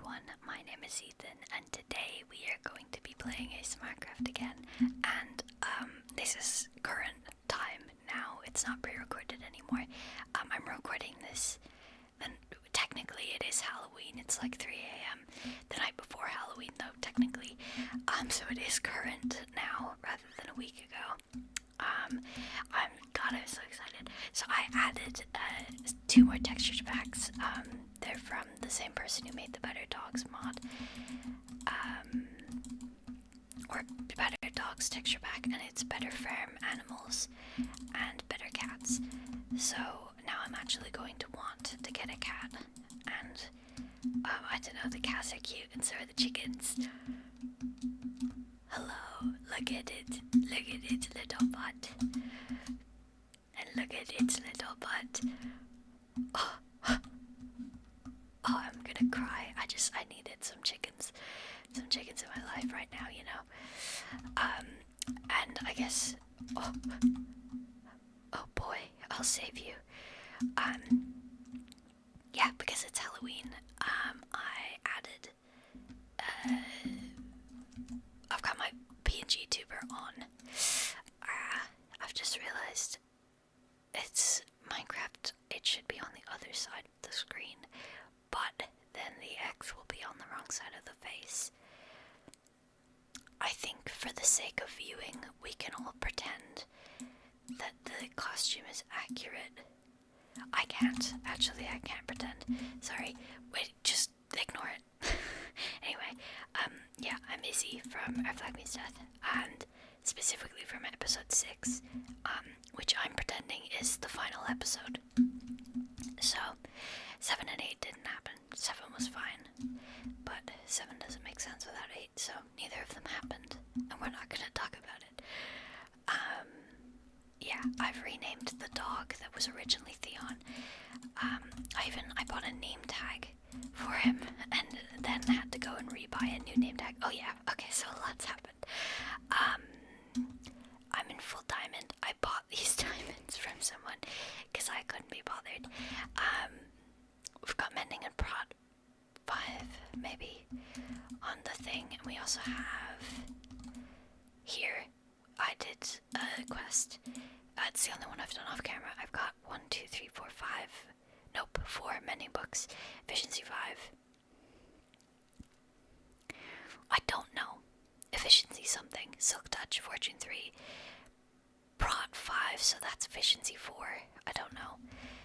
everyone, my name is Ethan, and today we are going to be playing Minecraft again, and this is current time now, it's not pre-recorded anymore. I'm recording this, and technically it is Halloween, it's like 3 a.m. the night before Halloween though, technically, so it is current now, rather than a week ago. I'm so excited. So I added 2 more texture packs. They're from the same person who made the Better Dogs mod, or Better Dogs texture pack, and it's Better Farm Animals and Better Cats. So now I'm actually going to want to get a cat, and I don't know, the cats are cute, and so are the chickens. Hello, look at its little butt. And look at its little butt. Oh, I'm gonna cry. I needed some chickens in my life right now, you know. And I guess, oh boy, I'll save you. Yeah, because it's Halloween, I added, I've got my PNG tuber on. I've just realized it's Minecraft, it should be on the other side of the screen, but then the X will be on the wrong side of the face. I think for the sake of viewing, we can all pretend that the costume is accurate. I can't pretend. Sorry, wait, just ignore it. Anyway, yeah, I'm Izzy from Our Flag Means Death, and specifically from episode 6, which I'm pretending is the final episode. So, 7 and 8 didn't happen. 7 was fine, but 7 doesn't make sense without 8, so neither of them happened, and we're not gonna talk about it. Yeah, I've renamed the dog that was originally Theon. I bought a name tag for him, and then had to go and rebuy a new name tag. Oh yeah, okay, so lots happened. I'm in full diamond. I bought these diamonds from someone because I couldn't be bothered. We've got mending and prod 5 maybe on the thing, and we also have here. I did a quest. It's the only one I've done off camera. I've got 1, 2, 3, 4, 5. Nope, 4 mending books. Efficiency 5. I don't know. Efficiency something. Silk Touch, Fortune 3. Prod 5, so that's efficiency 4. I don't know.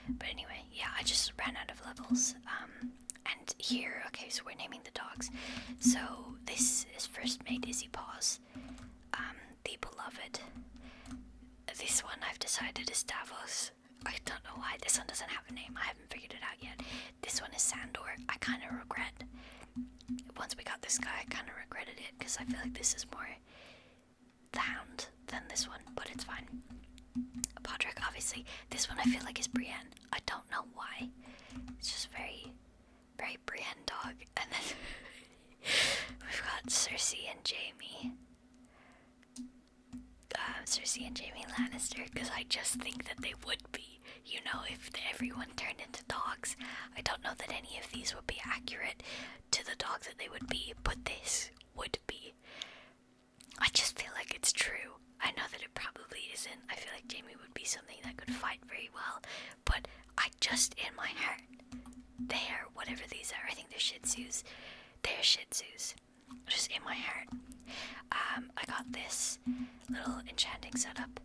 But anyway, yeah, I just ran out of levels. And here, okay, so we're naming the dogs. So this is first mate Izzy Paws. The Beloved. This one I've decided is Davos. I don't know why. This one doesn't have a name. I haven't figured it out yet. This one is Sandor. I kind of regret. Once we got this guy, I kind of regretted it because I feel like this is more the Hound than this one, but it's fine. Podrick, obviously. This one I feel like is Brienne. I don't know why. It's just very, very Brienne dog. And then we've got Cersei and Jaime. Cersei and Jaime Lannister, because I just think that they would be, you know, if everyone turned into dogs. I don't know that any of these would be accurate to the dog that they would be, but this would be. I just feel like it's true. I know that it probably isn't. I feel like Jaime would be something that could fight very well, but I just, in my heart, they're, whatever these are, I think they're Shih Tzus. They're Shih Tzus. Just in my heart. I got this little enchanting setup.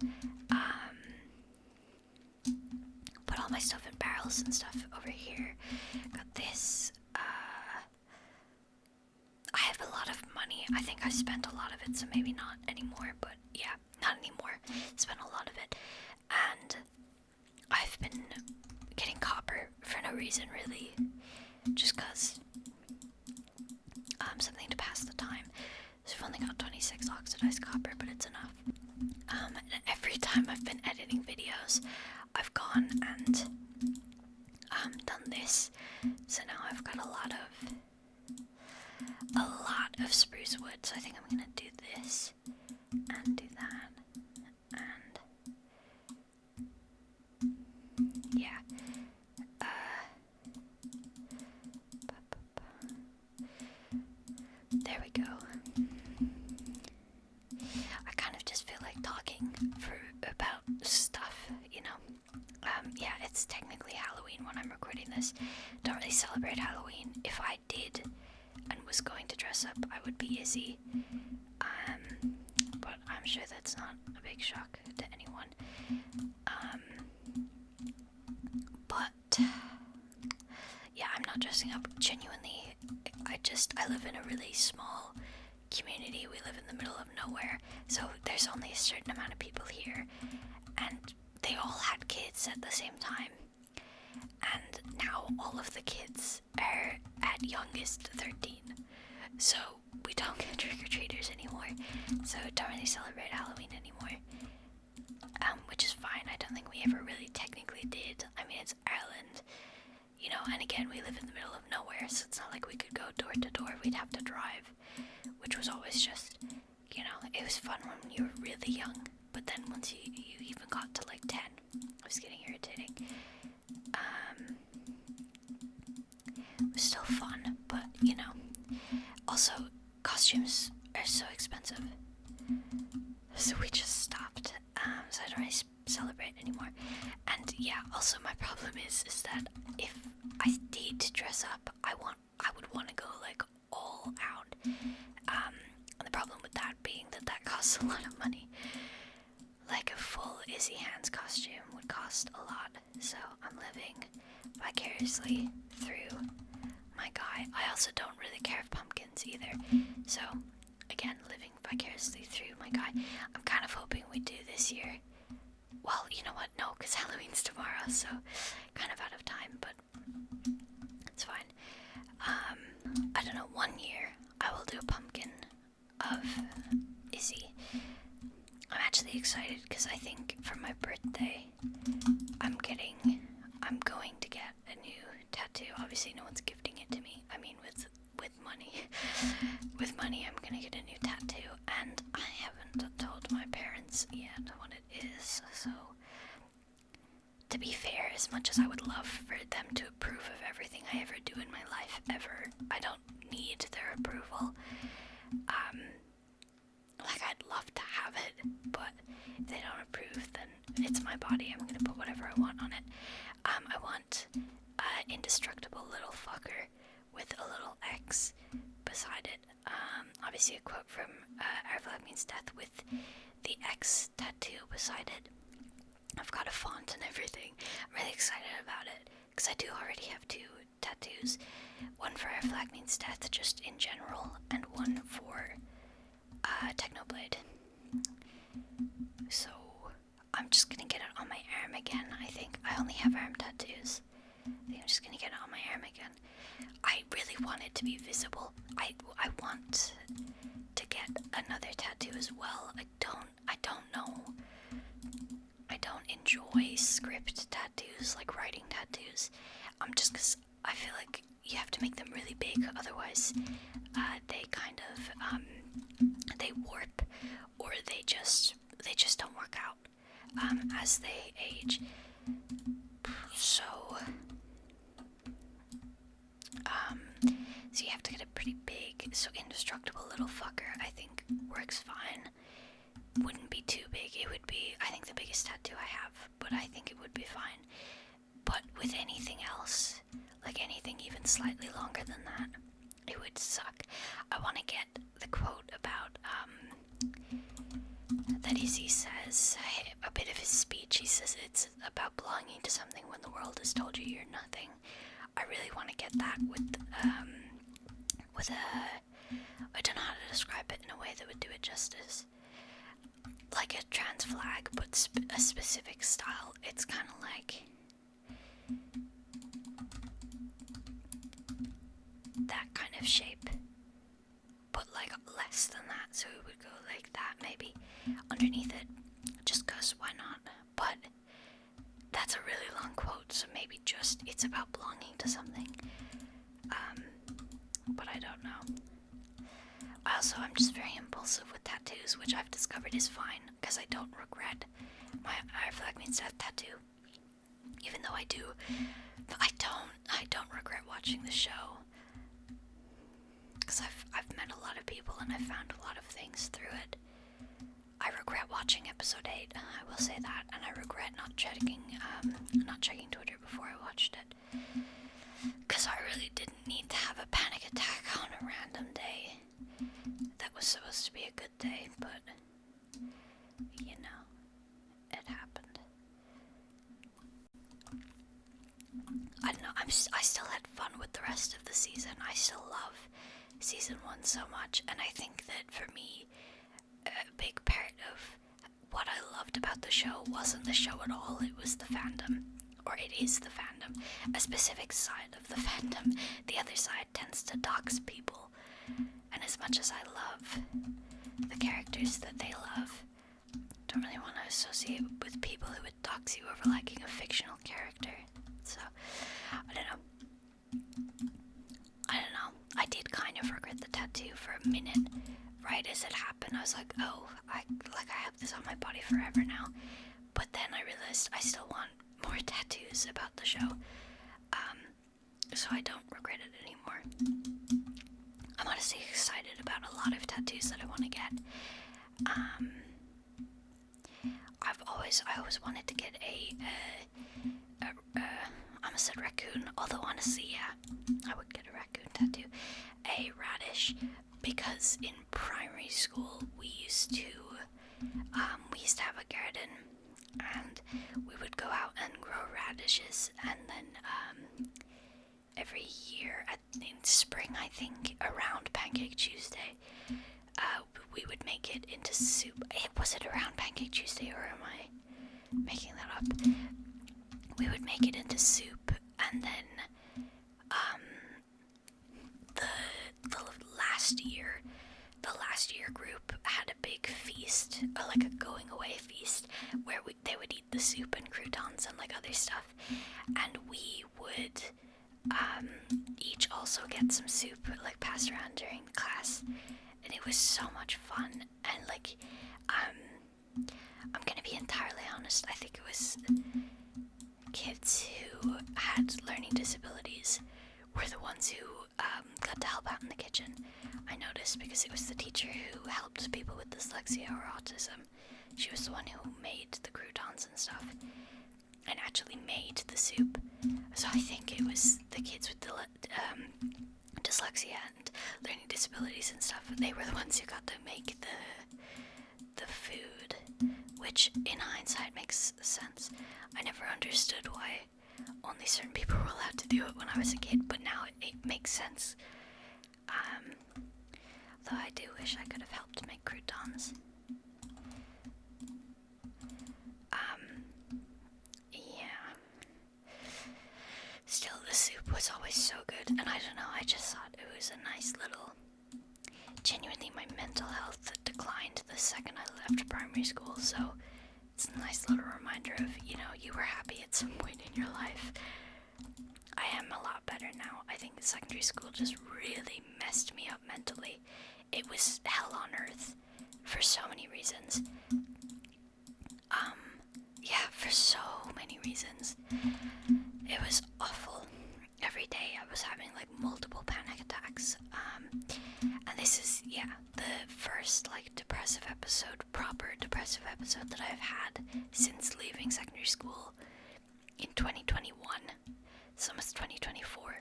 Put all my stuff in barrels and stuff over here. Got this. I have a lot of money. I think I spent a lot of it, so maybe not anymore, but yeah, not anymore. Spent a lot of it. And I've been getting copper for no reason, really. Just cause. Something to pass the time. So I've only got 26 oxidized copper, but it's enough. And every time I've been editing videos, I've gone and done this. So now I've got a lot of spruce wood. So I think I'm gonna do this and do that, and yeah. it's technically Halloween when I'm recording this. Don't really celebrate Halloween. If I did and was going to dress up, I would be Izzy. But I'm sure that's not a big shock to anyone. But yeah, I'm not dressing up. Genuinely, I live in a really small community. We live in the middle of nowhere, so there's only a certain amount of people here, and they all had kids at the same time. And now all of the kids are at youngest 13, so we don't get trick-or-treaters anymore, so don't really celebrate Halloween anymore, which is fine. I don't think we ever really technically did. I mean, it's Ireland, you know, and again, we live in the middle of nowhere, so it's not like we could go door to door. We'd have to drive, which was always just, you know, it was fun when you were really young, but then once you even got to like 10, it was getting irritating. It was still fun, but, you know, also, costumes are so expensive, so we just stopped, so I don't really celebrate anymore. And yeah, also my problem is that if I did dress up, I would want to go like all out, and the problem with that being that costs a lot of money. Like a full Izzy Hands costume would cost a lot, so I'm living vicariously through my guy. I also don't really care for pumpkins either, so again, living vicariously through my guy. I'm kind of hoping we do this year. Well, you know what, no, because Halloween's tomorrow, so kind of out of time, but it's fine. I don't know, one year I will do a pumpkin of Izzy. I'm actually excited because I think for my birthday I'm going to get a new tattoo. Obviously no one's gifting it to me. I mean with money. With money I'm gonna get a new tattoo, and I haven't told my parents yet what it is, so to be fair, as much as I would love for them to approve of everything I ever do in my life ever, I don't need their approval. Like, I'd love to have it, but if they don't approve, then it's my body. I'm gonna put whatever I want on it. I want indestructible little fucker with a little X beside it. Obviously a quote from Our Flag Means Death with the X tattoo beside it. I've got a font and everything. I'm really excited about it, because I do already have 2 tattoos. One for Our Flag Means Death, just in general, and one for Technoblade. So I'm just gonna get it on my arm again. I think I only have arm tattoos. I think I'm just gonna get it on my arm again. I really want it to be visible. I want to get another tattoo as well. I don't know. I don't enjoy script tattoos, like writing tattoos. Just because I feel like you have to make them really big, otherwise they kind of they warp, or they just don't work out as they age. So you have to get it pretty big. So indestructible little fucker, I think, works fine. Wouldn't be too big. It would be, I think, the biggest tattoo I have, but I think it would be fine. But with anything else, like anything even slightly longer than that, it would suck. I want to get the quote about that Izzy says, a bit of his speech. He says it's about belonging to something when the world has told you you're nothing. I really want to get that with I don't know how to describe it in a way that would do it justice. Like a trans flag, but a specific style. It's kind of like that kind of shape, but like less than that, so it would go like that maybe underneath it, just cause why not. But that's a really long quote, so maybe just it's about belonging to something, but I don't know. I'm just very impulsive with tattoos, which I've discovered is fine, because I don't regret my Our Flag Means Death tattoo, even though I do. I don't regret watching the show, because I've met a lot of people and I've found a lot of things through it. I regret watching episode 8, I will say that, and I regret not checking Twitter I don't know, I still had fun with the rest of the season. I still love season 1 so much, and I think that for me, a big part of what I loved about the show wasn't the show at all, it was the fandom. Or it is the fandom. A specific side of the fandom. The other side tends to dox people. And as much as I love the characters that they love, don't really want to associate with people who would dox you over liking a fictional character. So, I don't know. I did kind of regret the tattoo for a minute. Right as it happened, I was like, oh, I have this on my body forever now. But then I realized I still want more tattoos about the show. So I don't regret it anymore. I'm honestly excited about a lot of tattoos that I want to get. I always wanted to get I almost said raccoon, although honestly, yeah, I would get a raccoon tattoo. A radish, because in primary school we used to have a garden, and we would go out and grow radishes, and then every year in spring, I think, around Pancake Tuesday, we would make it into soup. Was it around Pancake Tuesday, or am I making that up? We would make it into soup, and then the last year group had a big feast, or like a going away feast, where they would eat the soup and croutons and like other stuff, and we would each also get some soup like passed around during the class, and it was so much fun. And like I'm gonna be entirely honest, I think it was kids who had learning disabilities were the ones who got to help out in the kitchen. I noticed, because it was the teacher who helped people with dyslexia or autism. She was the one who made the croutons and stuff, and actually made the soup. So I think it was the kids with dyslexia and learning disabilities and stuff. They were the ones who got to make the food, which in hindsight makes sense. I never understood why only certain people were allowed to do it when I was a kid, but now it makes sense. Though I do wish I could have helped make croutons. Yeah. Still, the soup was always so good, and I don't know, I just thought it was a nice little... Genuinely, my mental health declined the second I left primary school, so it's a nice little reminder of, you were happy at some point in your life. I am a lot better now. I think secondary school just really messed me up mentally. It was hell on earth for so many reasons. For so many reasons. It was awful. Every day I was having like multiple panic attacks. And this is, the first proper depressive episode that I've had since leaving secondary school in 2021. It's almost 2024.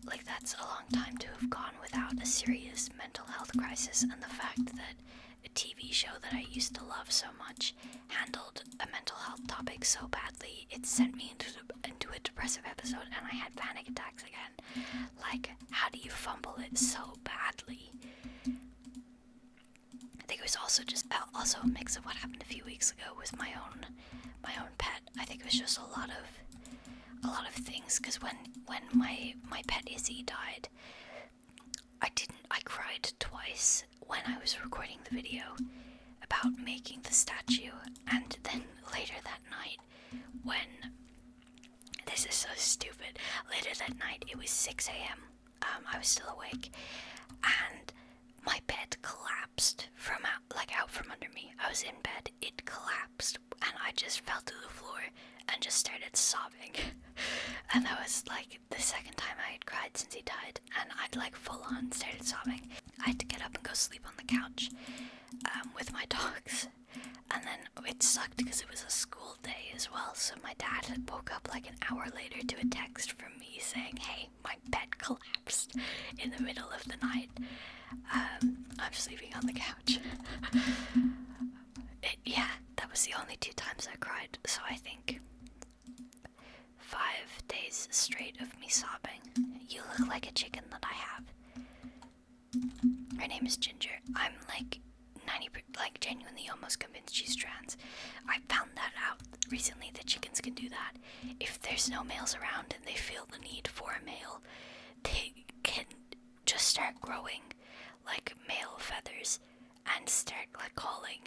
Like, that's a long time to have gone without a serious mental health crisis, and the fact that a TV show that I used to love so much handled a mental health topic so badly, it sent me into a depressive episode, and I had panic attacks again. Like, how do you fumble it so badly? I think it was also a mix of what happened a few weeks ago with my own pet. I think it was just a lot of things, because when my pet Izzy died, I cried twice when I was recording the video about making the statue, and then later that night when, this is so stupid, later that night it was 6 a.m. I was still awake, and my bed collapsed out from under me. I was in bed, it collapsed, and I just fell to the floor and just started sobbing. And that was like the second time I had cried since he died, and I like full on started sobbing. I had to get up and go sleep on the couch with my dogs, and then it sucked because it was a school day as well, so my dad had woke up like an hour later to a text from me saying, hey, my bed collapsed in the middle of the night. I'm sleeping on the couch. That was the only 2 times I cried, so I think 5 days genuinely almost convinced she's trans. I found that out recently, that chickens can do that. If there's no males around and they feel the need for a male, they can just start growing like male feathers and start like calling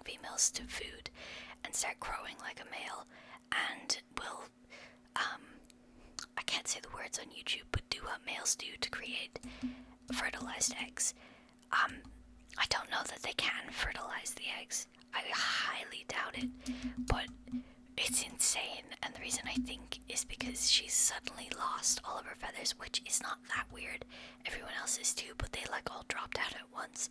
females to food and start growing like a male, and will I can't say the words on YouTube, but do what males do to create fertilized eggs. I don't know that they can fertilize the eggs. I highly doubt it, but it's insane. And the reason I think is because she's suddenly lost all of her feathers, which is not that weird. Everyone else is too, but they like all dropped out at once.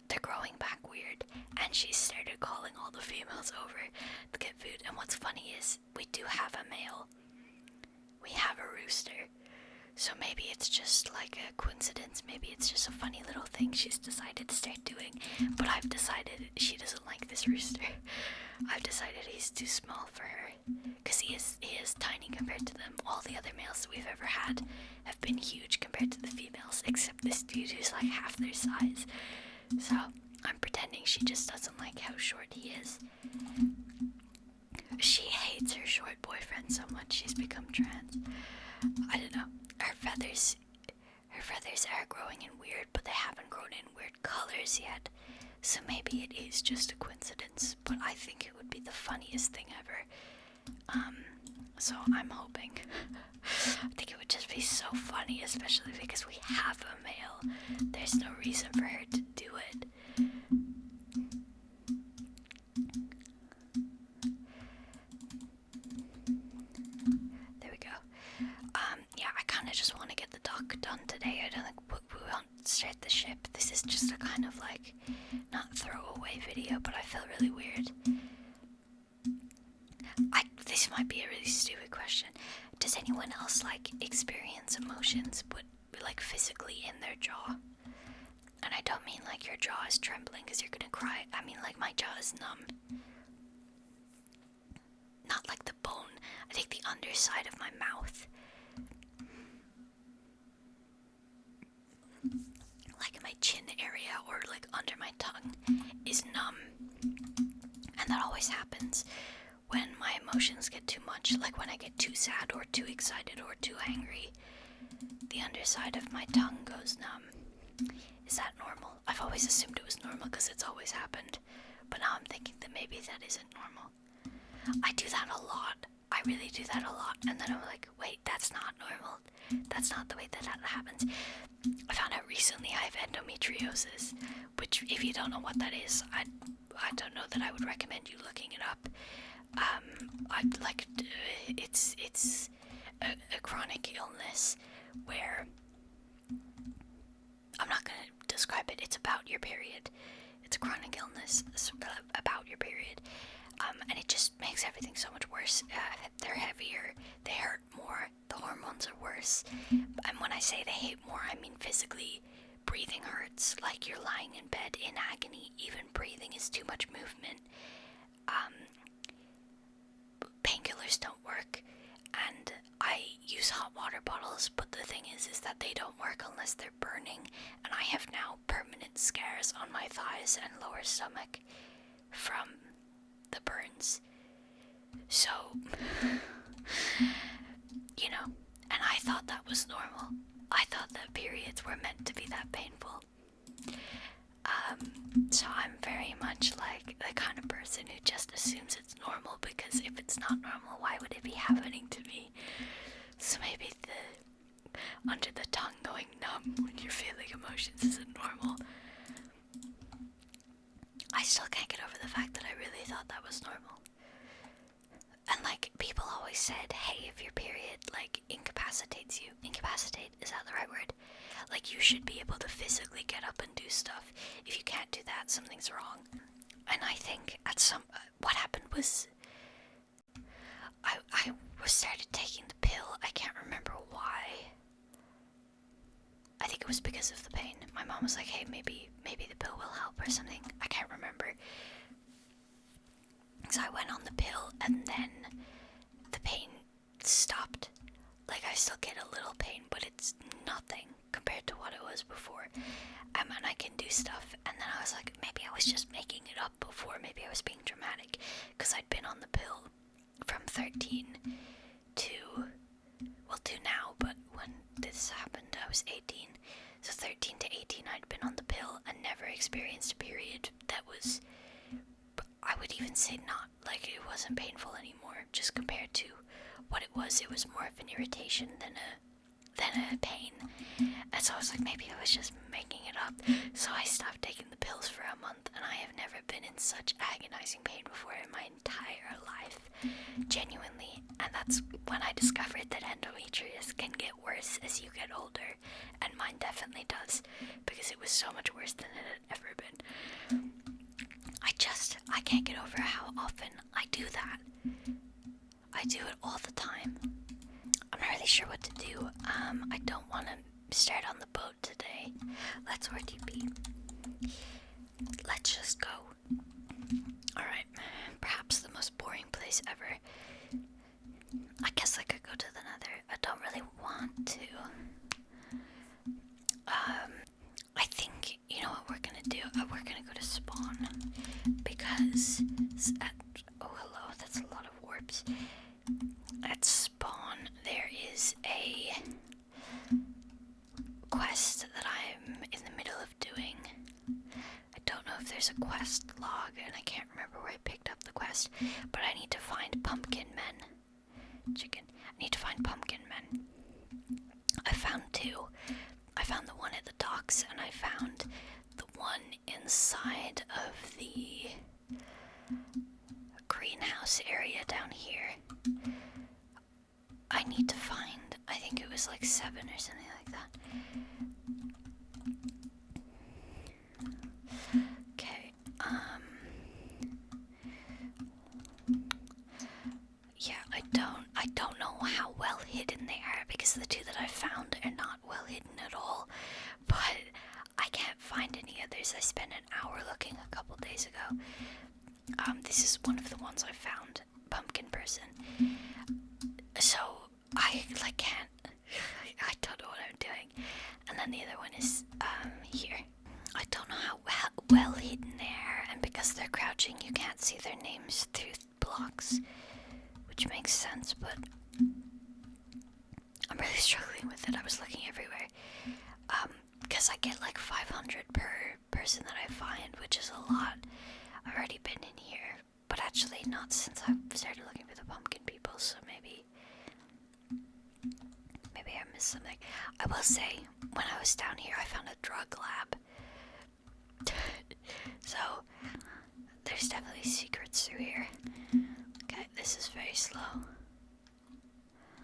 They're growing back weird, and she started calling all the females over to get food. And what's funny is we do have a male. We have a rooster. So maybe it's just like a coincidence. Maybe it's just a funny little thing she's decided to start doing. But I've decided she doesn't like this rooster. I've decided he's too small for her, because he is tiny compared to them. All the other males that we've ever had have been huge compared to the females, except this dude who's like half their size. So I'm pretending she just doesn't like how short he is. She hates her short boyfriend so much she's become trans. I don't know. Her feathers are growing in weird, but they haven't grown in weird colors yet. So maybe it is just a coincidence, but I think it would be the funniest thing ever. So I'm hoping. I think it would just be so funny, especially because we have a male. There's no reason for her to do it. There we go. Yeah, I kind of just want to get the dock done today. I don't think we won't start the ship. This is just a kind of like, not throwaway video, but I feel really weird. This might be a really stupid question. Does anyone else like experience emotions but like physically in their jaw? And I don't mean like your jaw is trembling because you're gonna cry. I mean like my jaw is numb. Not like the bone. I think the underside of my mouth. Like my chin area or like under my tongue is numb. And that always happens when my emotions get too much, like when I get too sad or too excited or too angry. The underside of my tongue goes numb. Is that normal? I've always assumed it was normal because it's always happened, but now I'm thinking that maybe that isn't normal. I do that a lot. I really do that a lot, and then I'm like, wait, that's not normal. That's not the way that happens. I found out recently I have endometriosis, which if you don't know what that is, I don't know that I would recommend you looking it up. It's a chronic illness where I'm not going to describe it. It's about your period. It's a chronic illness about your period. And it just makes everything so much worse. They're heavier, they hurt more, the hormones are worse. And when I say they hate more, I mean physically. Breathing hurts, like you're lying in bed in agony. Even breathing is too much movement. Painkillers don't work, and I use hot water bottles, but the thing is that they don't work unless they're burning, and I have now permanent scars on my thighs and lower stomach from the burns. So, you know, and I thought that was normal. I thought that periods were meant to be that painful. So I'm very much like the kind of person who just assumes it's normal, because if it's not normal, why would it be happening to me? So maybe the under the tongue going numb when you're feeling emotions isn't normal. I still can't get over the fact that I really thought that was normal. And like, people always said, hey, if your period like incapacitates you, incapacitate, is that the right word? Like, you should be able to physically get up and do stuff. If you can't do that, something's wrong. And I think what happened was, I started taking the pill. I can't remember why. I think it was because of the pain. My mom was like, hey, maybe the pill will help or something. I can't remember. So I went on the pill, and then the pain stopped. Like, I still get a little pain, but it's nothing compared to what it was before. And I can do stuff. And then I was like, maybe I was just making it up before. Maybe I was being dramatic, because I'd been on the pill from 13 to, well, to now, but when this happened, I was 18. So 13 to 18, I'd been on the pill and never experienced a period that was, I would even say not, like, it wasn't painful anymore, just compared to what it was more of an irritation than a pain. And so I was like, maybe I was just making it up. So I stopped taking the pills for a month, and I have never been in such agonizing pain before in my entire life. Genuinely. And that's when I discovered that endometritis can get worse as you get older. And mine definitely does, because it was so much worse than it had ever been. I can't get over how often I do that. I do it all the time. I'm not really sure what to do. I don't want to start on the boat today. Let's RTP. Let's just go. Alright, perhaps the most boring place ever. I guess I could go to the Nether. I don't really want to. I think, you know what we're gonna do? We're gonna go to spawn. Because, oh hello, that's a lot of warps. At spawn, there is a quest that I'm in the middle of doing. I don't know if there's a quest log, and I can't remember where I picked up the quest, but I need to find pumpkin men. Chicken. I need to find pumpkin men. I found two. I found the one at the docks, and I found the one inside of the greenhouse area down here. I need to find, I think it was like 7 or something like that. Okay, yeah, I don't know how well hidden they are, because the two that I found are not well hidden at all, but I can't find any others. I spent an hour looking a couple days ago. This is one of the ones I found, pumpkin person. So, I can't, I don't know what I'm doing. And then the other one is, here. I don't know how well hidden they are, and because they're crouching, you can't see their names through blocks, which makes sense, but I'm really struggling with it. I was looking everywhere. Because I get like 500 per person that I find, which is a lot. I've already been in here, but actually not since I started looking for the pumpkin people, so maybe I missed something. I will say, when I was down here, I found a drug lab. So, there's definitely secrets through here. Okay, this is very slow.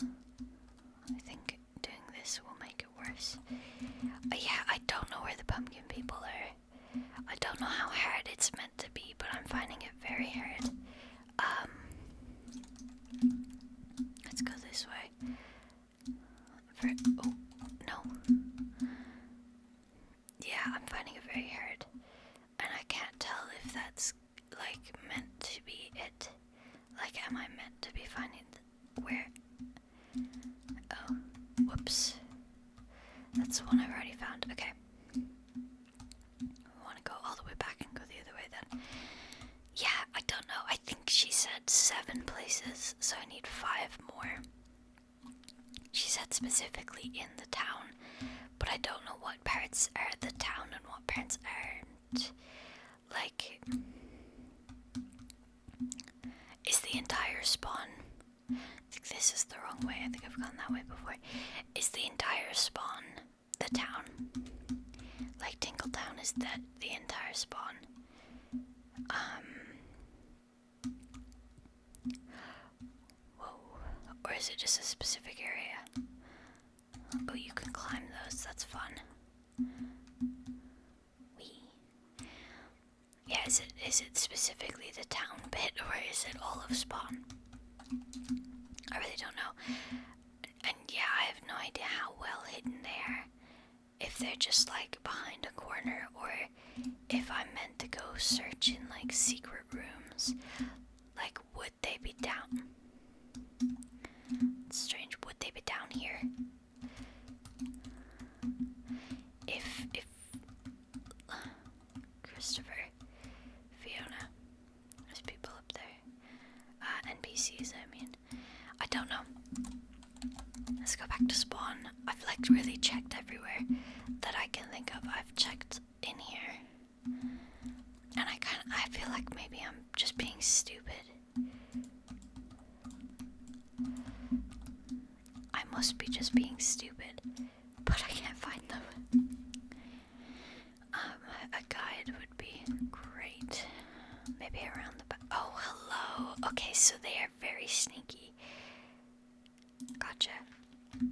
I think doing this will make it worse. Yeah, I don't know where the pumpkin people are. I don't know how hard it's meant to be, but I'm finding it very hard. Let's go this way. Oh, no. Yeah, I'm finding it very hard. And I can't tell if that's, like, meant to be it. Like, am I meant to be finding where? Oh, whoops. That's the one I've already found. Okay. I want to go all the way back and go the other way then. Yeah, I don't know. I think she said 7 places, so I need 5 more. She said specifically in the town, but I don't know what parts are the town and what parts aren't. Like, is the entire spawn, I think this is the wrong way, I think I've gone that way before. Is the entire spawn the town? Like Tingletown is that the entire spawn? Whoa. Or is it just a specific area? Oh, you can climb those, that's fun. Wee. Yeah, is it specifically the town bit, or is it all of spawn? I really don't know. And yeah, I have no idea how well hidden they are. If they're just like behind a corner, or if I'm meant to go search in like secret rooms. Like, would they be down? It's strange, would they be down here? If Christopher, don't know. Let's go back to spawn. I've like really checked everywhere that I can think of. I've checked in here. And I feel like maybe I'm just being stupid. I must be just being stupid, but I can't find them. A guide would be great. Maybe around the back. Oh, hello. Okay, so they are very sneaky. Gotcha.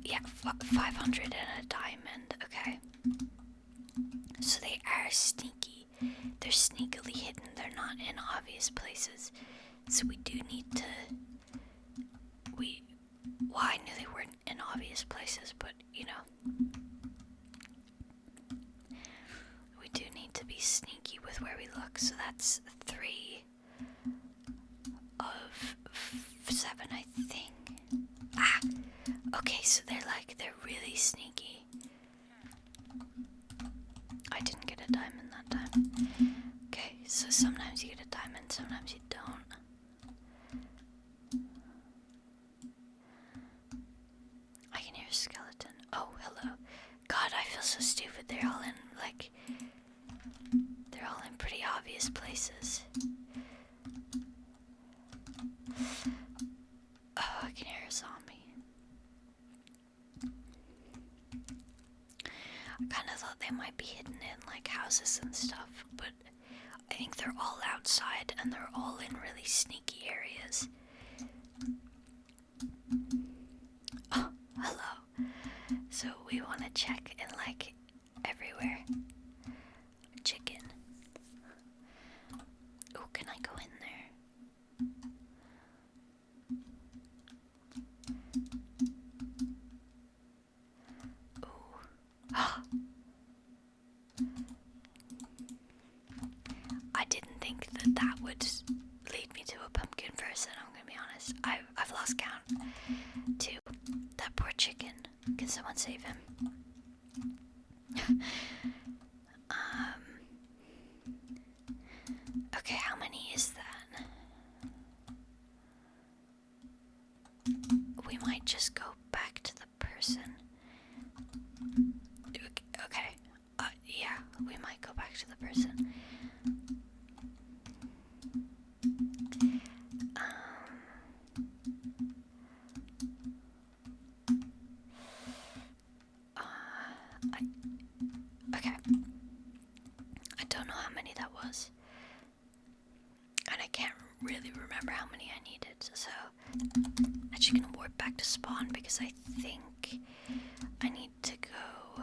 Yeah, 500 and a diamond. Okay. So they are sneaky. They're sneakily hidden. They're not in obvious places. So we do need to... Well, I knew they weren't in obvious places, but, you know. We do need to be sneaky with where we look. So that's 3 of 7, I think. Ah! Okay, so they're really sneaky. I didn't get a diamond that time. Okay, so sometimes you get a diamond, sometimes you don't. I can hear a skeleton. Oh, hello. God, I feel so stupid. They're all in pretty obvious places. Oh, I can hear a zombie. I kind of thought they might be hidden in like houses and stuff, but I think they're all outside and they're all in really sneaky areas. Oh, hello. So we want to check in like everywhere. Chicken. Oh, can I go in there? Oh. I didn't think that would lead me to a pumpkin person, I'm gonna be honest. I've lost count to that poor chicken. Can someone save him? Okay, how many is that? We might just go back to the person. Okay, yeah, we might go back to the person. Okay. I don't know how many that was. And I can't really remember how many I needed, so I'm actually gonna warp back to spawn because I think I need to go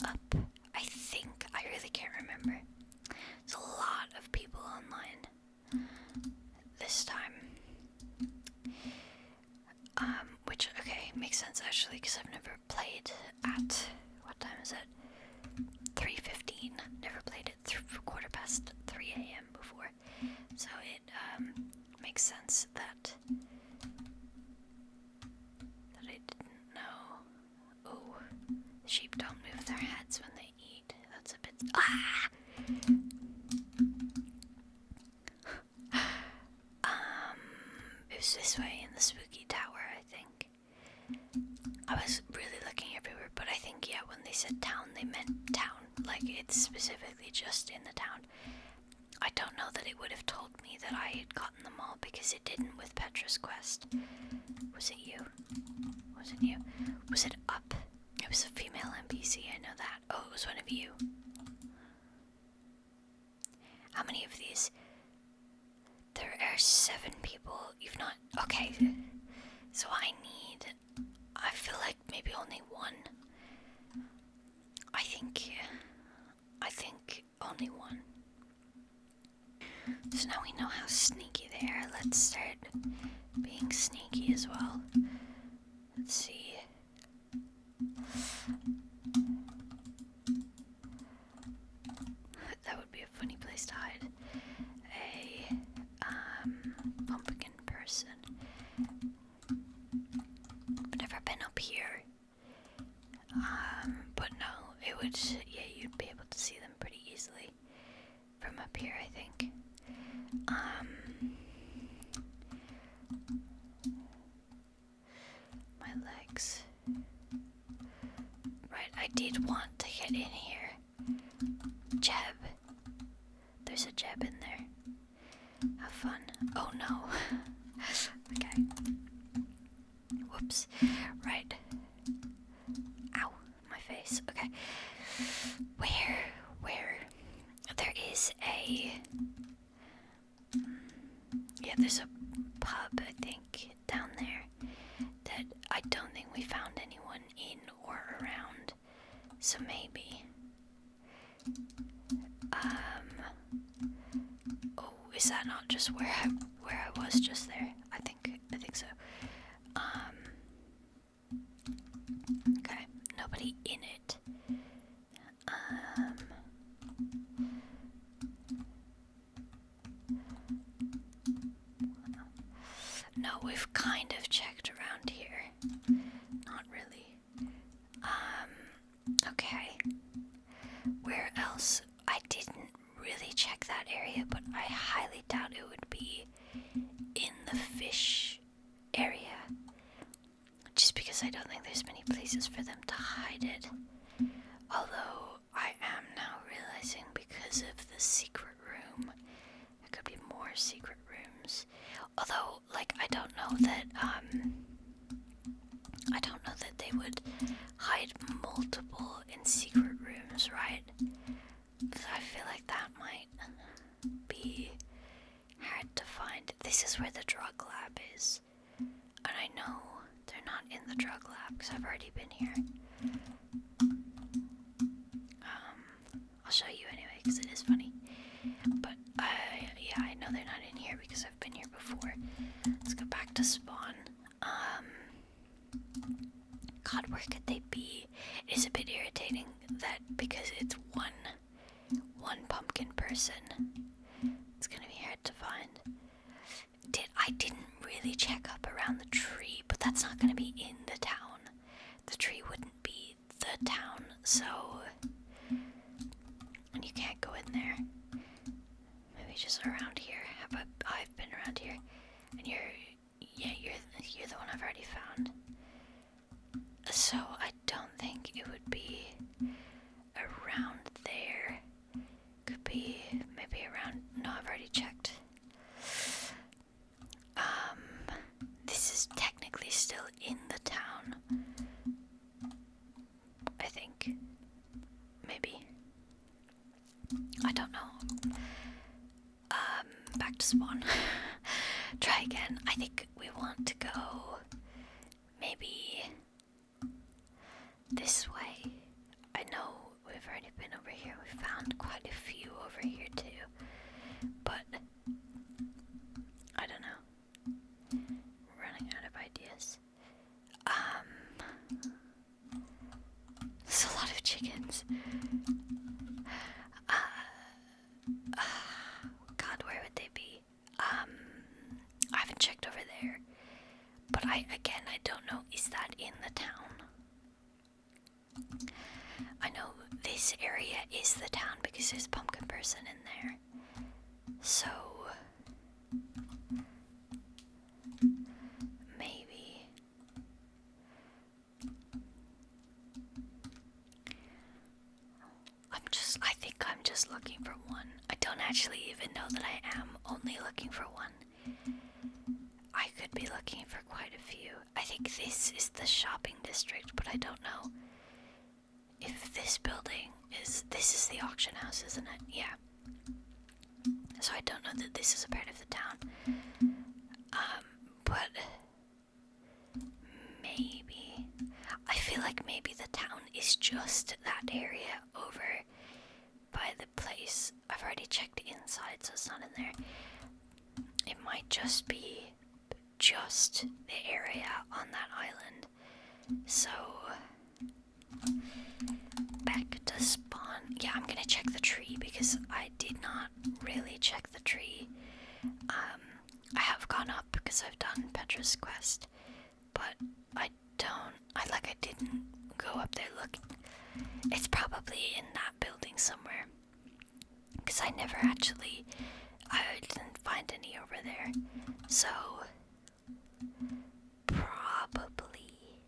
up. I really can't remember. There's a lot of people online this time. Which, okay, makes sense actually because I've never played at, what time is it? 3:15. Never played at 3 a.m. before. So it makes sense that I didn't know. Oh, sheep don't move their heads when they eat. That's a bit... Ah! It was this way in the spooky tower, I think. I was really looking everywhere, but I think, yeah, when they said town, they meant town. Like, it's specifically just in the town. I don't know that it would have told me that I had gotten them all, because it didn't with Petra's quest. Was it you? Was it you? Was it up? It was a female NPC, I know that. Oh, it was one of you. How many of these? There are 7 people. You've not... Okay. So I feel like maybe only 1. I think only 1. So now we know how sneaky they are. Let's start being sneaky as well. Let's see. That would be a funny place to hide. A pumpkin person. I've never been up here. But no, it would, yeah, you'd be able to see them pretty easily from up here, I think. box. Right, I did want to get in here. Jeb. There's a Jeb in there. Have fun. Oh no. Okay. Whoops. Right. Ow. My face. Okay. Where? There is a... Yeah, there's a pub, I think, down there that I don't think we found anyone in or around. So maybe. Oh, is that not just where I was just there? I think so. Okay, nobody in it. No, we've kind of checked around here. Not really. Okay. Where else? I didn't really check that area, but I highly doubt it would be in the fish area. Just because I don't think there's many places for them to hide it. Although, I am now realizing because of the secret room, there could be more secret rooms. Although, like, I don't know that they would hide multiple in secret rooms, right? Because I feel like that might be hard to find. This is where the drug lab is. And I know they're not in the drug lab because I've already been here. I'll show you anyway because it is funny. But yeah, I know they're not in here because I've been here before. Let's go back to spawn. God, where could they be? It is a bit irritating that because it's one pumpkin person, it's gonna be hard to find. I didn't really check up around the tree, but that's not gonna be in the town. The tree wouldn't be the town, so and you can't go in there. Maybe just around here. How about I've been around here, and you're the one I've already found. So I don't think it would be around there. Could be maybe around. No, I've already checked. This is technically still in the town. I think. Maybe. I don't know. Back to spawn. Try again. I think we want to go maybe this way. I know we've already been over here. We found quite a few over here too. But I don't know. Running out of ideas. There's a lot of chickens. God, where would they be? I haven't checked over there. But I don't know, is that in the town? I know this area is the town because there's a pumpkin person in there. So maybe I think I'm just looking for one. I don't actually even know that I am only looking for one. I could be looking for quite a few. I think this is the shopping district, but I don't know if this building is... This is the auction house, isn't it? Yeah. So I don't know that this is a part of the town. But maybe... I feel like maybe the town is just that area over by the place. I've already checked inside, so it's not in there. It might just be just the area on that island. So back to spawn. Yeah, I'm gonna check the tree because I did not really check the tree. I have gone up because I've done Petra's quest, but I didn't go up there looking. It's probably in that building somewhere because I didn't find any over there. So probably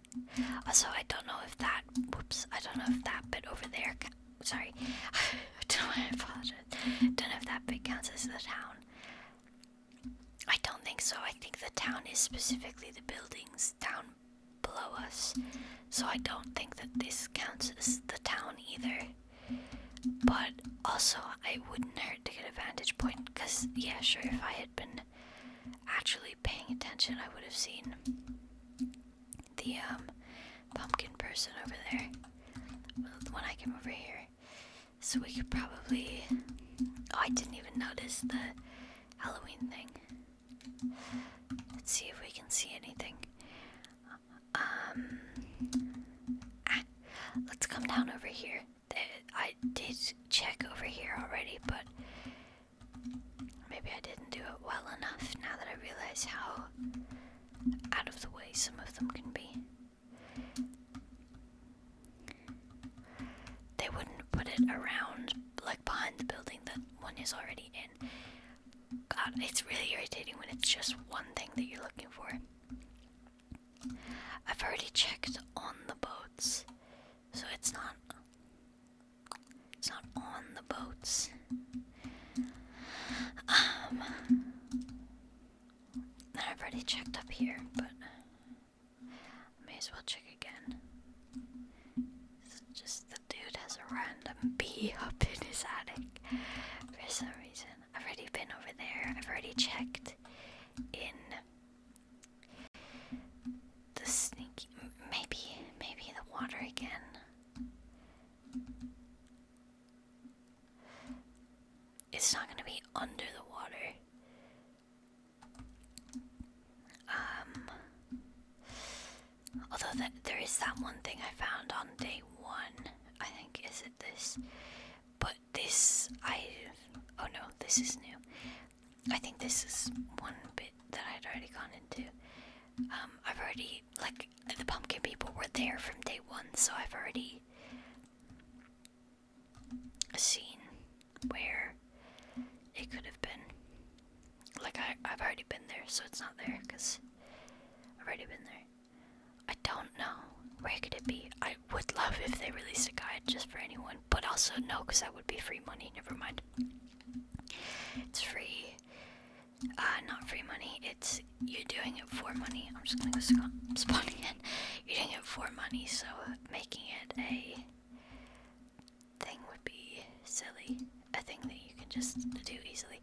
Also, I don't know if that, I don't know if that bit over there, sorry, I apologize. Don't know if that bit counts as the town. I don't think so. I think the town is specifically the buildings down below us. So I don't think that this counts as the town either. But also, it wouldn't hurt to get a vantage point, because, yeah, sure, if I had been actually paying attention, I would have seen the, pumpkin person over there when I came over here. So we could probably... Oh, I didn't even notice the Halloween thing. Let's see if we can see anything. Let's come down over here. I did check over here already, but maybe I didn't do it well enough now that I realize how out of the way some of them can be. They wouldn't put it around, like behind the building that one is already in. God, it's really irritating when it's just one thing that you're looking for. I've already checked on the boats, so it's not on the boats. And I've already checked up here, but I may as well check again. It's just the dude has a random bee up in his attic for some reason. I've already been over there. I've already checked in the sneaky... Maybe the water again. It's not gonna be under the water. Although there is that one thing I found on day 1. I think, is it this? But this, oh no, this is new. I think this is one bit that I'd already gone into. I've already, like, the pumpkin people were there from day 1, so I've already seen where it could have been. Like, I've already been there, so it's not there, because I've already been there. I don't know. Where could it be? I would love if they released a guide just for anyone, but also no, because that would be free money. Never mind. It's free. Not free money. It's you're doing it for money. I'm just gonna go spawn again. You're doing it for money, so making it a thing would be silly. A thing that you can just do easily.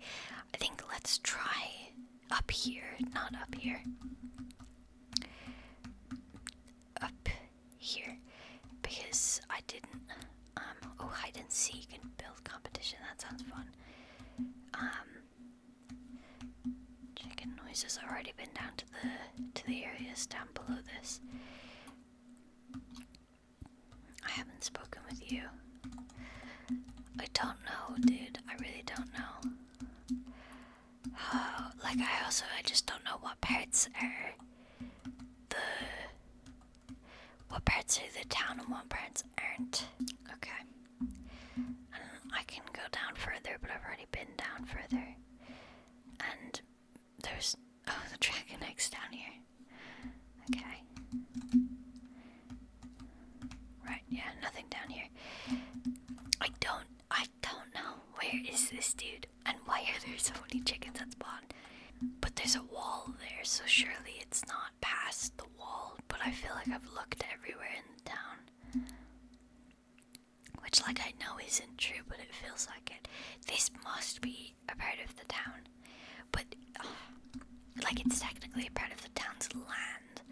I think let's try up here, not up here. Up here, because I didn't, oh, hide and seek and build competition, that sounds fun. Chicken noises, I've already been down to the areas down below this. I haven't spoken with you. I don't know, dude, I really don't know. Like, I just don't know what parts are the town and what parts aren't. Okay. And I can go down further, but I've already been down further. And there's, oh, the dragon egg's down here. Okay. Right, yeah, nothing down here. I don't know. Where is this dude? And why are there so many chickens that spawn? But there's a wall there, so surely it's not past the wall. But I feel like I've looked everywhere in the town. Which, like, I know isn't true, but it feels like it. This must be a part of the town. But, like, it's technically a part of the town's land.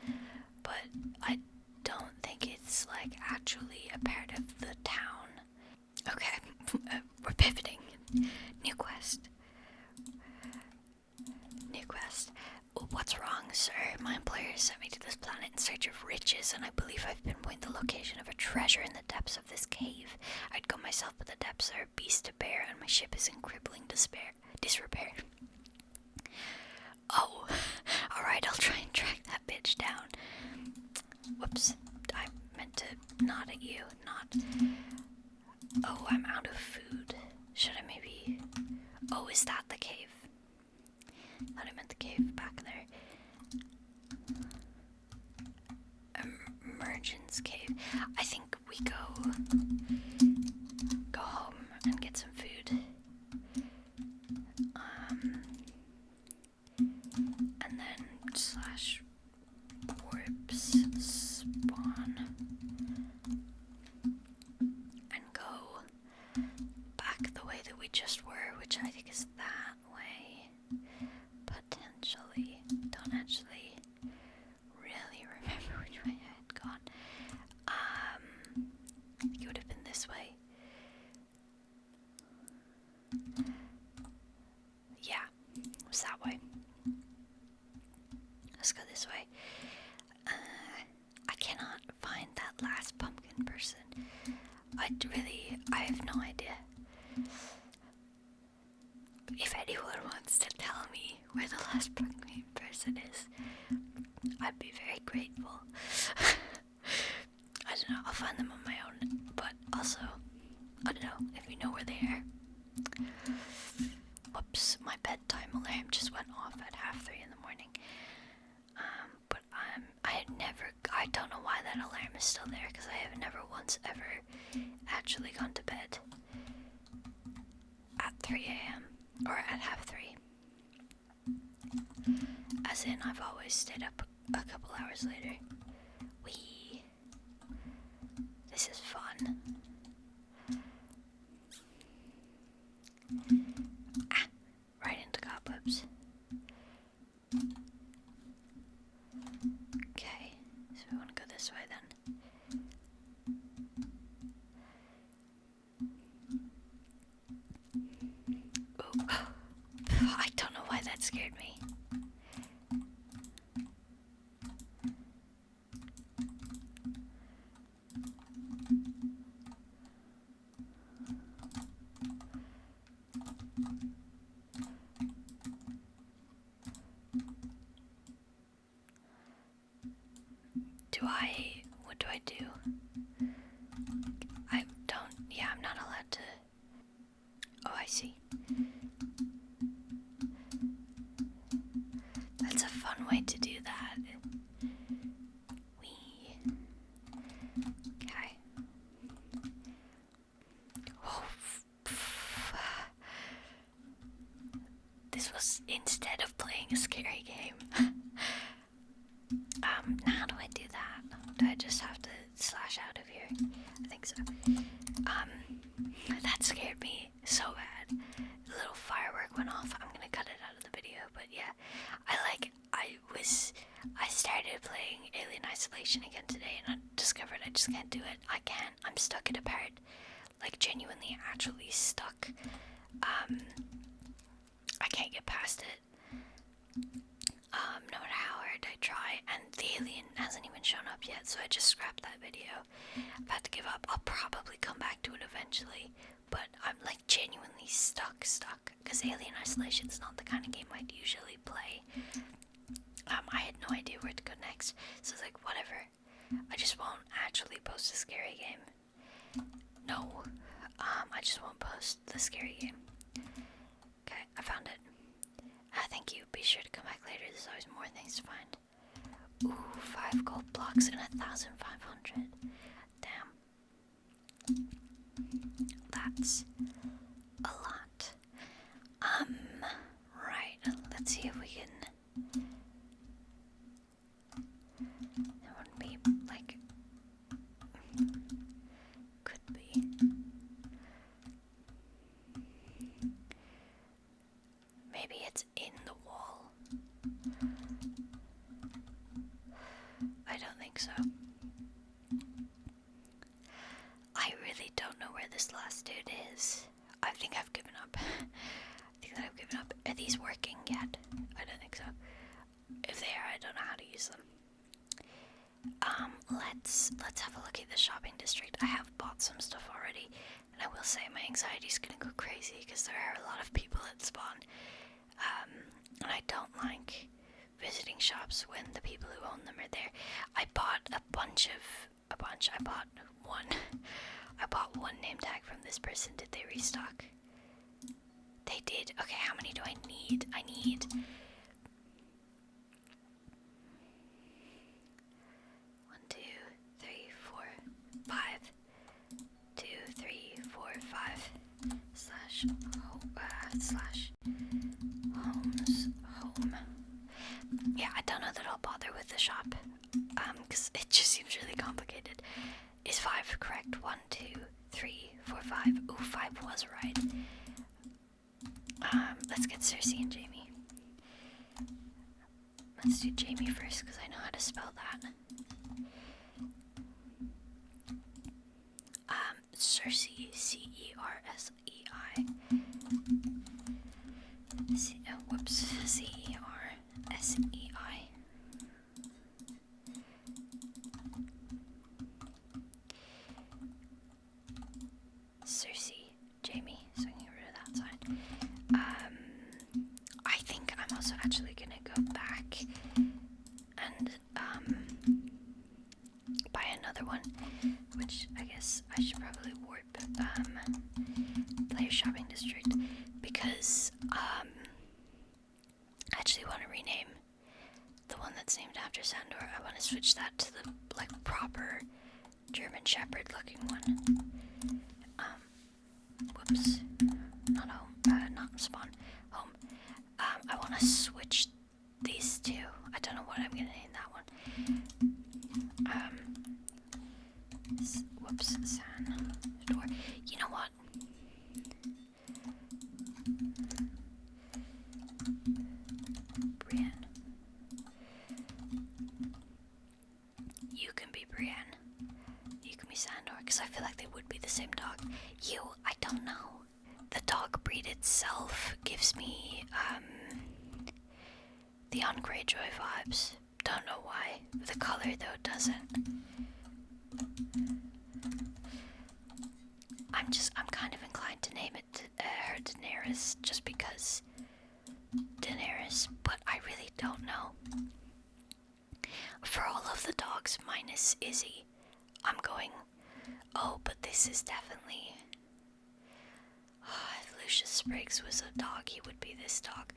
But I don't think it's, like, actually a part of the town. Okay, we're pivoting. New quest. New quest. What's wrong, sir? My employer sent me to this planet in search of riches, and I believe I've pinpointed the location of a treasure in the depths of this cave. I'd go myself, but the depths are a beast to bear, and my ship is in crippling disrepair. Oh, alright, I'll try and track that bitch down. Whoops, I meant to nod at you, not... Oh, I'm out of food. Should I maybe... Oh, is that the cave? Thought I meant the cave back there. Dungeons cave. I think we go home and get some food. And then slash warps spawn and go back the way that we just were, which I think is that way. Potentially. Don't actually really remember which way I had gone. I think it would have been this way. Yeah, it was that way. Let's go this way. I cannot find that last pumpkin person. I have no idea. If anyone wants to tell me where the last pumpkin person is, I'd be very grateful. I don't know, I'll find them on my own, but also, I don't know if you know where they are. Whoops, my bedtime alarm just went off at 3:30 in the morning. But I don't know why that alarm is still there, because I have never once ever actually gone to bed at 3 a.m. or at 3:30. As in, I've always stayed up a couple hours later. This is fun. Right into cobwebs. Okay, so we want to go this way then. Ooh. I don't know why that scared me. What do I do? I'm not allowed to. Oh, I see. That's a fun way to do that. Okay. Oh, this was instead of playing a scary game. How do I do that? Do I just have to slash out of here? I think so. That scared me so bad. The little firework went off. I'm gonna cut it out of the video, but yeah. I started playing Alien Isolation again today, and I discovered I just can't do it. I'm stuck at a part. Like, genuinely, actually stuck. I can't get past it. No matter how hard I try, and the alien hasn't even shown up yet, so I just scrapped that video. I've had to give up. I'll probably come back to it eventually, but I'm like genuinely stuck, because Alien Isolation is not the kind of game I'd usually play. I had no idea where to go next, so it's like, whatever. I just won't actually post a scary game. No, I just won't post the scary game. Okay, I found it. Thank you. Be sure to come back later. There's always more things to find. Ooh, 5 gold blocks and 1,500. Damn. That's a lot. Right. Let's see if we can. That wouldn't be like. Could be. Maybe it's in the wall. I don't think so. I really don't know where this last dude is. I think I've given up. Are these working yet? I don't think so. If they are, I don't know how to use them. Let's have a look at the shopping district. I have bought some stuff already, and I will say my anxiety's gonna go crazy because there are a lot of people at spawn. And I don't like visiting shops when the people who own them are there. I bought I bought one. I bought one name tag from this person. Did they restock? They did. Okay, how many do I need? I need 1, 2, 3, slash homes home. Yeah, I don't know that I'll bother with the shop, because it just seems really complicated. Is 5 correct? 1, 2, 3, 4, 5. Ooh, 5 was right. Let's get Cersei and Jamie. Let's do Jamie first, because I know how to spell that. Cersei, C-E-R-S-E-I. C-E-R-S-E-I. Cersei, Jamie, so I can get rid of that side. I think I'm also actually gonna go back and buy another one, which I guess I should probably warp player shopping district, because I actually want to rename the one that's named after Sandor. I want to switch that to the like proper German Shepherd looking one. Whoops, not home, not spawn, home. I want to switch these two. I don't know what I'm gonna name that one. Whoops, Sandor. You know what? Brienne. You can be Brienne. You can be Sandor, because I feel like they would be the same dog. I don't know. The dog breed itself gives me, the on Greyjoy vibes. Don't know why. The color, though, doesn't. I'm kind of inclined to name it her Daenerys, just because Daenerys, but I really don't know. For all of the dogs minus Izzy, I'm going, oh, but this is definitely, if Lucius Spriggs was a dog, he would be this dog.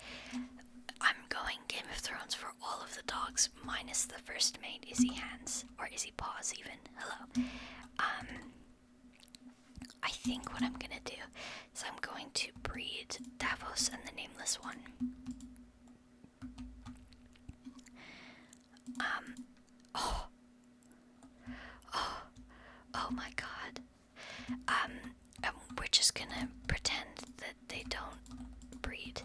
I'm going Game of Thrones for all of the dogs minus the first mate, Izzy Hands, or Izzy Paws even. Hello. I think what I'm gonna do is I'm going to breed Davos and the Nameless One. Oh my god. We're just gonna pretend that they don't breed.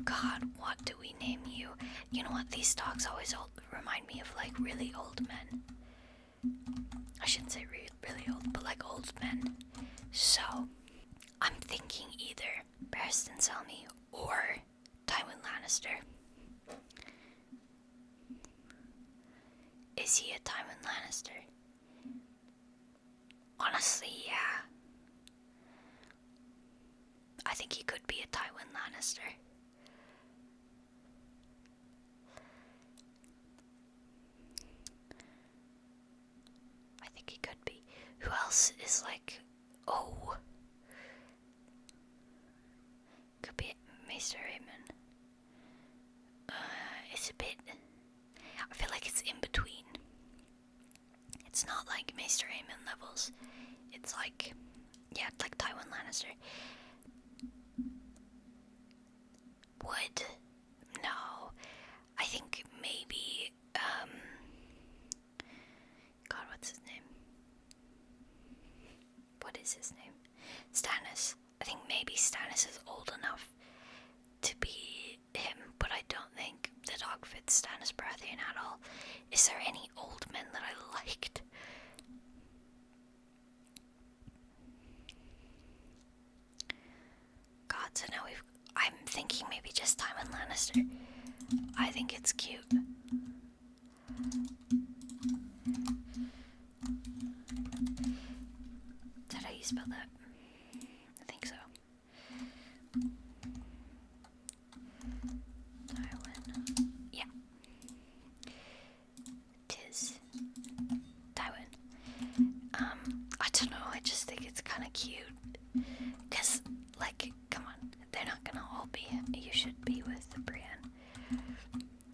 God, what do we name you? You know what, these dogs always remind me of like really old men. I shouldn't say really old, but like old men. So, I'm thinking either Barristan Selmy or Tywin Lannister. Is he a Tywin Lannister? Honestly, yeah. I think he could be a Tywin Lannister. I think he could be. Who else is like, oh, could be Maester Aemon. It's a bit, I feel like it's in between. It's not like Maester Aemon levels. It's like, yeah, like Tywin Lannister. Would, no, I think maybe, God, what's his name? What is his name? Stannis. I think maybe Stannis is old enough to be him, but I don't think the dog fits Stannis Baratheon at all. Is there any old men that I liked? God, so now I'm thinking maybe just Tywin Lannister. I think it's cute. Is that how you spell that? I think so. Tywin. Yeah. Tis. Tywin. I don't know, I just think it's kind of cute. Because, like, come on, they're not gonna all be, you should be with Brienne.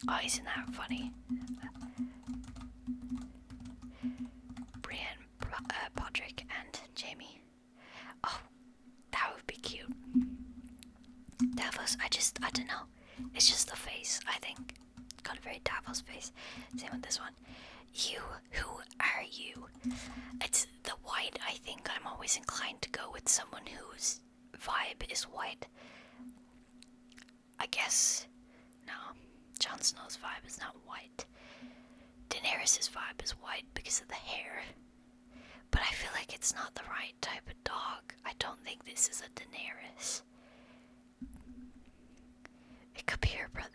Oh, isn't that funny? Brienne, Podrick, and Jamie. Oh, that would be cute. Snow's face. Same with this one. You, who are you? It's the white. I think I'm always inclined to go with someone whose vibe is white. I guess, no, Jon Snow's vibe is not white. Daenerys' vibe is white because of the hair. But I feel like it's not the right type of dog. I don't think this is a Daenerys. It could be her brother.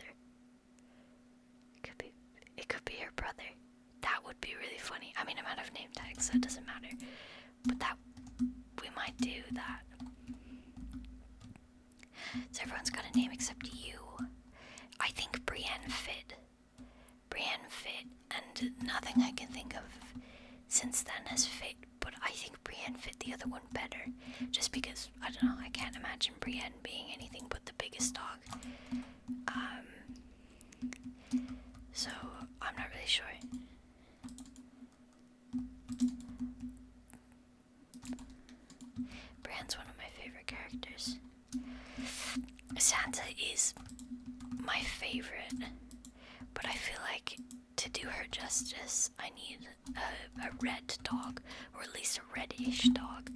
It could be her brother. That would be really funny. I mean, I'm out of name tags, so it doesn't matter. But that, we might do that. So everyone's got a name except you. I think Brienne fit. And nothing I can think of since then has fit, but I think Brienne fit the other one better. Just because, I don't know, I can't imagine Brienne being anything but the biggest dog. So, I'm not really sure. Brienne's one of my favorite characters. Sansa is my favorite, but I feel like to do her justice, I need a red dog, or at least a reddish dog.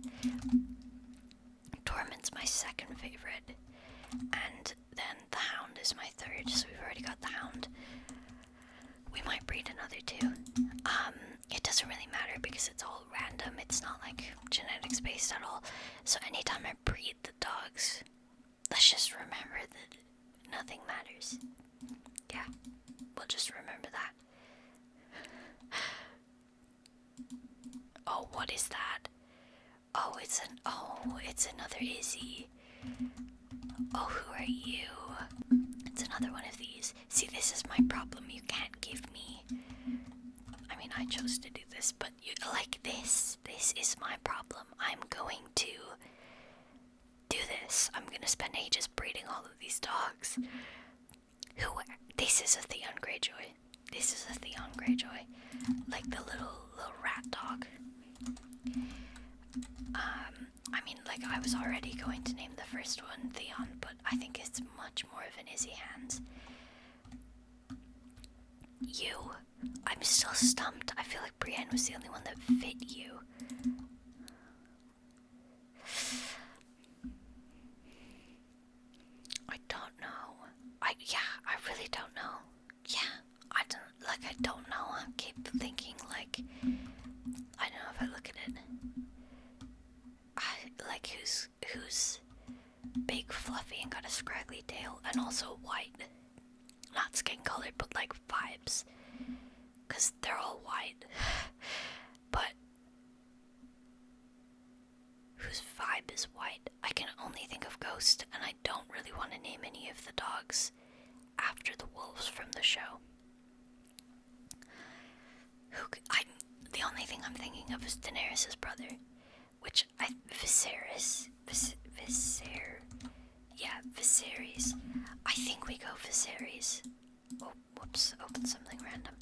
Tormund's my second favorite, and then the Hound is my third, so we've already got the Hound. We might breed another two. It doesn't really matter because it's all random. It's not like genetics based at all. So anytime I breed the dogs, let's just remember that nothing matters. Yeah, we'll just remember that. Oh, what is that? Oh, it's another Izzy. Oh, who are you? It's another one of these. See, this is my problem. You can't give me. I mean, I chose to do this, but you like this. This is my problem. I'm going to do this. I'm gonna spend ages breeding all of these dogs. This is a Theon Greyjoy. This is a Theon Greyjoy. Like the little rat dog. I mean, like, I was already going to name the first one Theon, but I think it's much more of an Izzy Hands. You. I'm still stumped. I feel like Brienne was the only one that fit you. I don't know. I really don't know. Yeah, I don't know. I keep thinking, like, I don't know if I look at it. Who's big, fluffy, and got a scraggly tail, and also white. Not skin colored, but like vibes. Because they're all white. But whose vibe is white? I can only think of Ghost, and I don't really want to name any of the dogs after the wolves from the show. The only thing I'm thinking of is Daenerys' brother, which Viserys. Viserys. I think we go Viserys. Oh, whoops, open something random.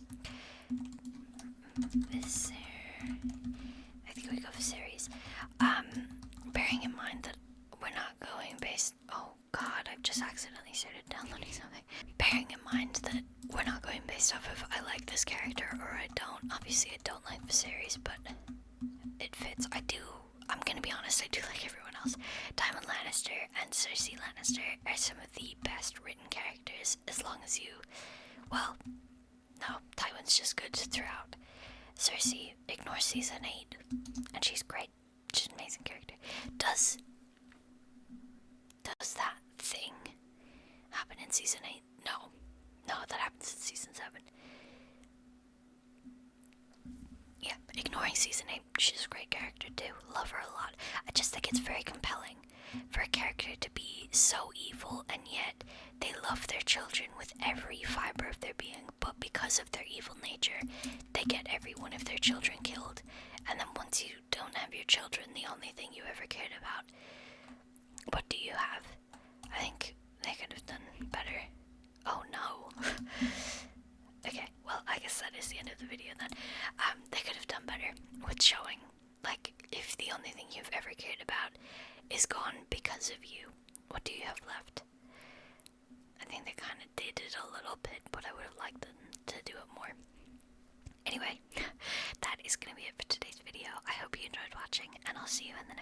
I think we go Viserys. Bearing in mind that we're not going based. Oh God, I've just accidentally started downloading something. Bearing in mind that we're not going based off of I like this character or I don't. Obviously, I don't like Viserys, but it fits. I'm gonna be honest, I do like everyone else. Tywin Lannister and Cersei Lannister are some of the best written characters, as long as you, well, no, Tywin's just good throughout. Cersei, ignore season 8, and she's great. She's an amazing character. Does that thing happen in season 8? No, that happens in season 7. Yeah, ignoring season 8, she's a great character too. Love her a lot. I just think it's very compelling for a character to be so evil and yet they love their children with every fiber of their being, but because of their evil nature, they get every one of their children killed. And then once you don't have your children, the only thing you ever cared about, what do you have? I think they could have done better. Oh no. Okay, well, I guess that is the end of the video then. They could have done better with showing, like, if the only thing you've ever cared about is gone because of you, what do you have left? I think they kind of did it a little bit, but I would have liked them to to do it more. Anyway, that is going to be it for today's video. I hope you enjoyed watching, and I'll see you in the